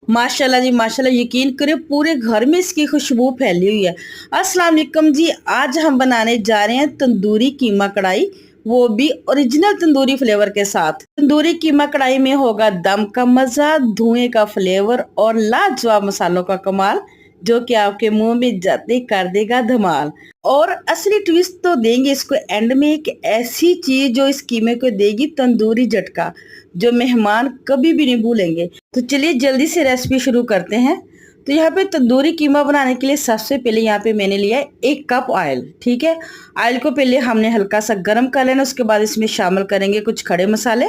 माशाल्लाह जी माशाल्लाह, यकीन करें पूरे घर में इसकी खुशबू फैली हुई है। अस्सलाम वालेकुम जी, आज हम बनाने जा रहे हैं तंदूरी कीमा कढ़ाई, वो भी ओरिजिनल तंदूरी फ्लेवर के साथ। तंदूरी कीमा कढ़ाई में होगा दम का मजा, धुएं का फ्लेवर और लाजवाब मसालों का कमाल, जो कि आपके मुंह में जाते ही कर देगा धमाल। और असली ट्विस्ट तो देंगे इसको एंड में, एक ऐसी चीज जो इस कीमे को देगी तंदूरी झटका, जो मेहमान कभी भी नहीं भूलेंगे। तो चलिए जल्दी से रेसिपी शुरू करते हैं। तो यहाँ पे तंदूरी कीमा बनाने के लिए सबसे पहले यहाँ पे मैंने लिया है 1 कप ऑयल। ठीक है, ऑयल को पहले हमने हल्का सा गर्म कर लेना। उसके बाद इसमें शामिल करेंगे कुछ खड़े मसाले।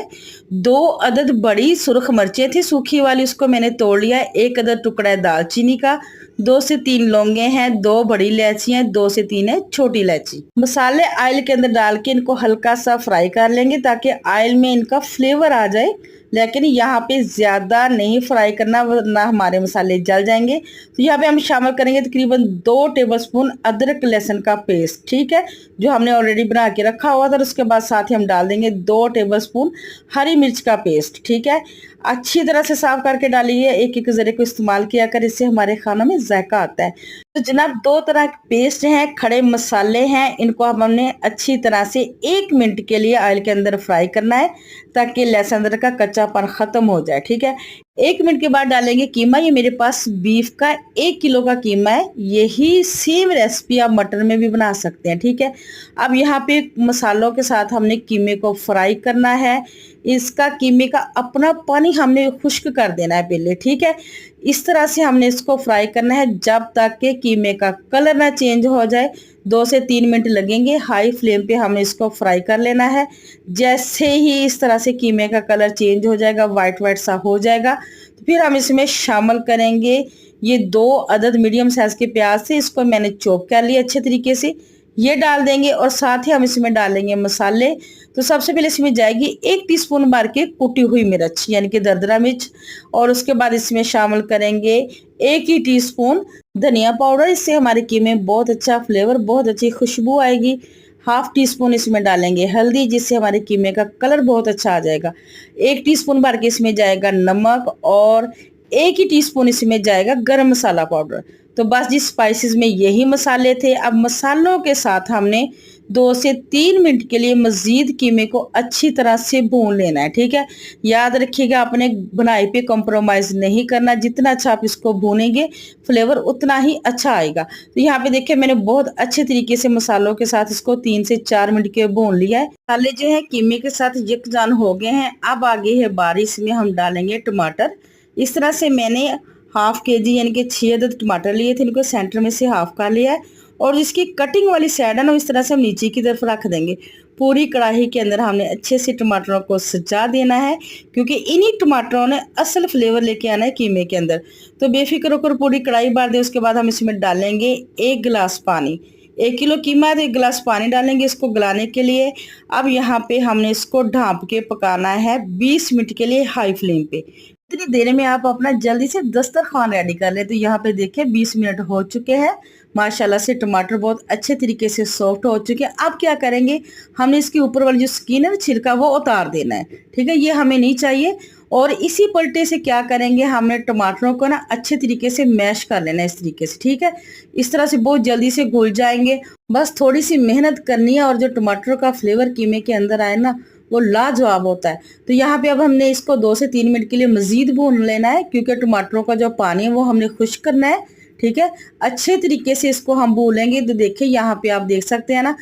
2 अदद बड़ी सुर्ख मिर्चें थी सूखी वाली, उसको मैंने तोड़ लिया है। 1 अदद टुकड़ा है दालचीनी का। 2 से 3 लौंगे हैं। 2 बड़ी इलायची हैं। 2 से 3 है छोटी इलायची। मसाले ऑयल के अंदर डाल के इनको हल्का सा फ्राई कर लेंगे ताकि ऑयल में इनका फ्लेवर आ जाए, लेकिन यहाँ पे ज्यादा नहीं फ्राई करना वरना हमारे मसाले जल जाएंगे। तो यहाँ पे हम शामिल करेंगे तकरीबन 2 टेबलस्पून अदरक लहसुन का पेस्ट। ठीक है, जो हमने ऑलरेडी बना के रखा हुआ था। उसके बाद साथ ही हम डाल देंगे 2 टेबलस्पून हरी मिर्च का पेस्ट। ठीक है, अच्छी तरह से साफ करके डालिए। एक एक जरे को इस्तेमाल किया कर, इससे हमारे खानों में जायका आता है। तो जनाब 2 तरह के पेस्ट हैं, खड़े मसाले हैं, इनको हमने अच्छी तरह से 1 मिनट के लिए ऑयल के अंदर फ्राई करना है ताकि लहसुन अदरक का कच्चापन खत्म हो जाए। ठीक है, 1 मिनट के बाद डालेंगे कीमा। ये मेरे पास बीफ का 1 किलो का कीमा है। यही सेम रेसिपी आप मटन में भी बना सकते हैं। ठीक है, अब यहाँ पे मसालों के साथ हमने कीमे को फ्राई करना है। इसका कीमे का अपना पानी हमने खुश्क कर देना है पहले। ठीक है, इस तरह से हमने इसको फ्राई करना है जब तक के कीमे का कलर ना चेंज हो जाए। 2 से 3 मिनट लगेंगे। हाई फ्लेम पे हमें इसको फ्राई कर लेना है। जैसे ही इस तरह से कीमे का कलर चेंज हो जाएगा, वाइट वाइट सा हो जाएगा, तो फिर हम इसमें शामिल करेंगे ये 2 अदद मीडियम साइज के प्याज से, इसको मैंने चॉप कर लिया अच्छे तरीके से। ये डाल देंगे और साथ ही हम इसमें डालेंगे मसाले। तो सबसे पहले इसमें जाएगी 1 टीस्पून भर के कुटी हुई मिर्च यानी कि दरदरा मिर्च, और उसके बाद इसमें शामिल करेंगे 1 ही टीस्पून धनिया पाउडर। इससे हमारे कीमे में बहुत अच्छा फ्लेवर, बहुत अच्छी खुशबू आएगी। 1/2 टीस्पून इसमें डालेंगे हल्दी, जिससे हमारे कीमे का कलर बहुत अच्छा आ जाएगा। 1 टीस्पून भर के इसमें जाएगा नमक और 1 ही टीस्पून इसमें जाएगा गरम मसाला पाउडर। तो बस जी स्पाइसेस में यही मसाले थे। अब मसालों के साथ हमने 2 से 3 मिनट के लिए मजीद कीमे को अच्छी तरह से भून लेना है। ठीक है, याद रखिएगा अपने बुनाई पे कॉम्प्रोमाइज नहीं करना। जितना अच्छा आप इसको भूनेंगे फ्लेवर उतना ही अच्छा आएगा। तो यहाँ पे देखिए मैंने बहुत अच्छे तरीके से मसालों के साथ इसको 3 से 4 मिनट के भून लिया है। मसाले जो है कीमे के साथ यकजान हो गए हैं। अब आगे है बारी, इसमें हम डालेंगे टमाटर। इस तरह से मैंने 1/2 केजी यानी कि 6 अदद टमाटर लिए थे, इनको सेंटर में से हाफ कर लिया है। और जिसकी कटिंग वाली साइड है ना, इस तरह से हम नीचे की तरफ रख देंगे। पूरी कढ़ाई के अंदर हमने अच्छे से टमाटरों को सजा देना है, क्योंकि इन्हीं टमाटरों ने असल फ्लेवर लेके आना है कीमे के अंदर। तो बेफिक्र होकर पूरी कढ़ाई भर दें। उसके बाद हम इसमें डालेंगे 1 गिलास पानी। 1 किलो कीमा है तो 1 गिलास पानी डालेंगे इसको गलाने के लिए। अब यहाँ पे हमने इसको ढाँप के पकाना है 20 मिनट के लिए हाई फ्लेम पे। इतनी देर में आप अपना जल्दी से दस्तरखान रेडी कर ले। तो यहाँ पे देखिए 20 मिनट हो चुके हैं। माशाल्लाह से टमाटर बहुत अच्छे तरीके से सॉफ्ट हो चुके हैं। अब क्या करेंगे, हमने इसके ऊपर वाली जो स्किन है छिलका वो उतार देना है। ठीक है, ये हमें नहीं चाहिए। और इसी पलटे से क्या करेंगे, हमने टमाटरों को ना अच्छे तरीके से मैश कर लेना है इस तरीके से। ठीक है, इस तरह से बहुत जल्दी से घुल जाएंगे। बस थोड़ी सी मेहनत करनी है और जो टमाटर का फ्लेवर कीमे के अंदर आए ना, वो लाजवाब होता है। तो यहाँ पे अब हमने इसको 2 से 3 मिनट के लिए मजीद भून लेना है, क्योंकि टमाटरों का जो पानी है वो हमने खुश्क करना है। ठीक है, अच्छे तरीके से इसको हम भूनेंगे। तो देखिए यहाँ पे आप देख सकते हैं ना,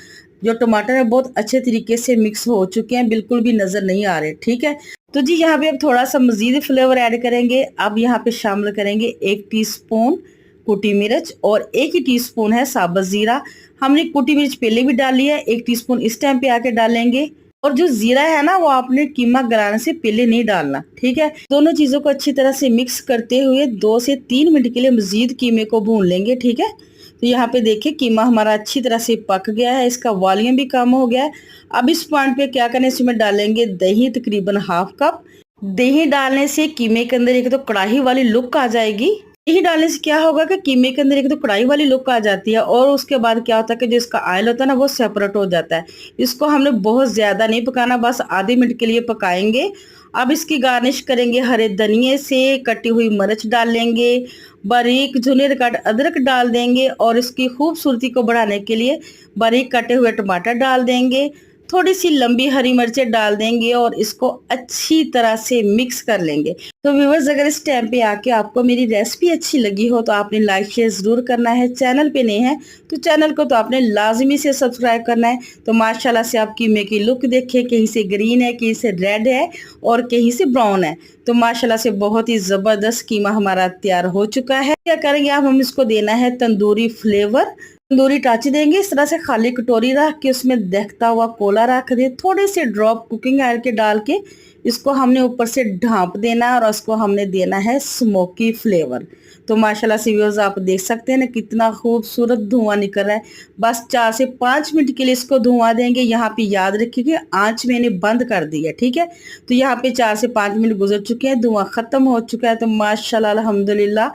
जो टमाटर है बहुत अच्छे तरीके से मिक्स हो चुके हैं, बिल्कुल भी नजर नहीं आ रहे। ठीक है, तो जी यहाँ पे अब थोड़ा सा मजीद फ्लेवर ऐड करेंगे। अब यहाँ पे शामिल करेंगे 1 टीस्पून कुटी मिर्च और 1 ही टीस्पून है साबुत जीरा। हमने कुटी मिर्च पहले भी डाली है, 1 टीस्पून इस टाइम पे आके डालेंगे। और जो जीरा है ना, वो आपने कीमा गलाने से पहले नहीं डालना। ठीक है, दोनों चीजों को अच्छी तरह से मिक्स करते हुए 2 से 3 मिनट के लिए मजीद कीमे को भून लेंगे। ठीक है, तो यहाँ पे देखिए कीमा हमारा अच्छी तरह से पक गया है, इसका वॉल्यूम भी कम हो गया है। अब इस पॉइंट पे क्या करें, इसमें डालेंगे दही, तकरीबन 1/2 कप। दही डालने से कीमे के अंदर एक तो कढ़ाई वाली लुक आ जाएगी। दही डालने से क्या होगा कि कीमे के अंदर एक तो कढ़ाई वाली लुक आ जाती है, और उसके बाद क्या होता है कि जो इसका ऑयल होता है ना, वो सेपरेट हो जाता है। इसको हमने बहुत ज्यादा नहीं पकाना, बस आधे मिनट के लिए पकाएंगे। अब इसकी गार्निश करेंगे हरे धनिये से, कटी हुई मिर्च डाल लेंगे, बारीक चुने कट अदरक डाल देंगे और इसकी खूबसूरती को बढ़ाने के लिए बारीक कटे हुए टमाटर डाल देंगे, थोड़ी सी लंबी हरी मिर्चें डाल देंगे और इसको अच्छी तरह से मिक्स कर लेंगे। तो व्यूअर्स, अगर इस टाइम पे आके आपको मेरी रेसिपी अच्छी लगी हो तो आपने लाइक शेयर ज़रूर करना है। चैनल पे नए हैं तो चैनल को तो आपने लाजमी से सब्सक्राइब करना है। तो माशाल्लाह से आप कीमे की लुक देखिए, कहीं से ग्रीन है, कहीं से रेड है और कहीं से ब्राउन है। तो माशाल्लाह से बहुत ही ज़बरदस्त कीमा हमारा तैयार हो चुका है। क्या करेंगे आप, हम इसको देना है तंदूरी फ्लेवर। तंदूरी टाची देंगे इस तरह से, खाली कटोरी रख के उसमें दहकता हुआ कोला रख दे, थोड़े से ड्रॉप कुकिंग ऑयल के डाल के इसको हमने ऊपर से ढांप देना और उसको हमने देना है स्मोकी फ्लेवर। तो माशाल्लाह से व्यूअर्स, आप देख सकते हैं ना कितना खूबसूरत धुआं निकल रहा है। बस 4 से 5 मिनट के लिए इसको धुआं देंगे। यहाँ पे याद रखिएगा आंच मैंने बंद कर दी है, ठीक है। तो यहाँ पे 4 से 5 मिनट गुजर चुके हैं, धुआं खत्म हो चुका है। तो माशाल्लाह अल्हम्दुलिल्लाह,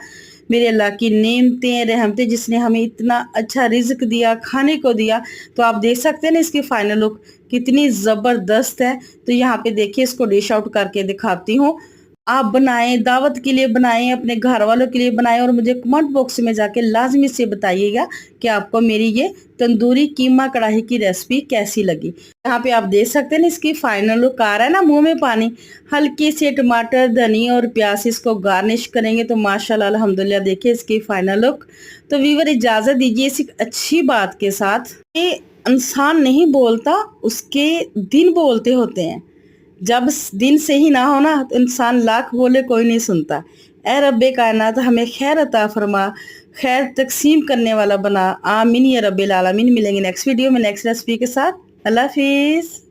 मेरे अल्लाह की नेमतें रहमतें, जिसने हमें इतना अच्छा रिज्क दिया, खाने को दिया। तो आप देख सकते हैं ना इसकी फाइनल लुक कितनी ज़बरदस्त है। तो यहाँ पे देखिए, इसको डिश आउट करके दिखाती हूँ। आप बनाएं, दावत के लिए बनाएं, अपने घर वालों के लिए बनाएं और मुझे कमेंट बॉक्स में जाके लाजमी से बताइएगा कि आपको मेरी ये तंदूरी कीमा कढ़ाई की रेसिपी कैसी लगी। यहाँ पे आप देख सकते हैं ना इसकी फाइनल लुक आ रहा है ना, मुंह में पानी। हल्की से टमाटर, धनिया और प्याज इसको गार्निश करेंगे। तो माशाल्लाह अल्हम्दुलिल्लाह, देखिए इसकी फाइनल लुक। तो व्यूअर, इजाज़त दीजिए इस अच्छी बात के साथ कि इंसान नहीं बोलता, उसके दिन बोलते होते हैं। जब दिन सही ना हो ना तो इंसान लाख बोले कोई नहीं सुनता। ए रब्बे कायनात, हमें खैर अता फरमा, खैर तकसीम करने वाला बना। आमीन या रब्बिल आलमीन। मिलेंगे नेक्स्ट वीडियो में नेक्स्ट रेसिपी के साथ। अल्लाह हाफिज़।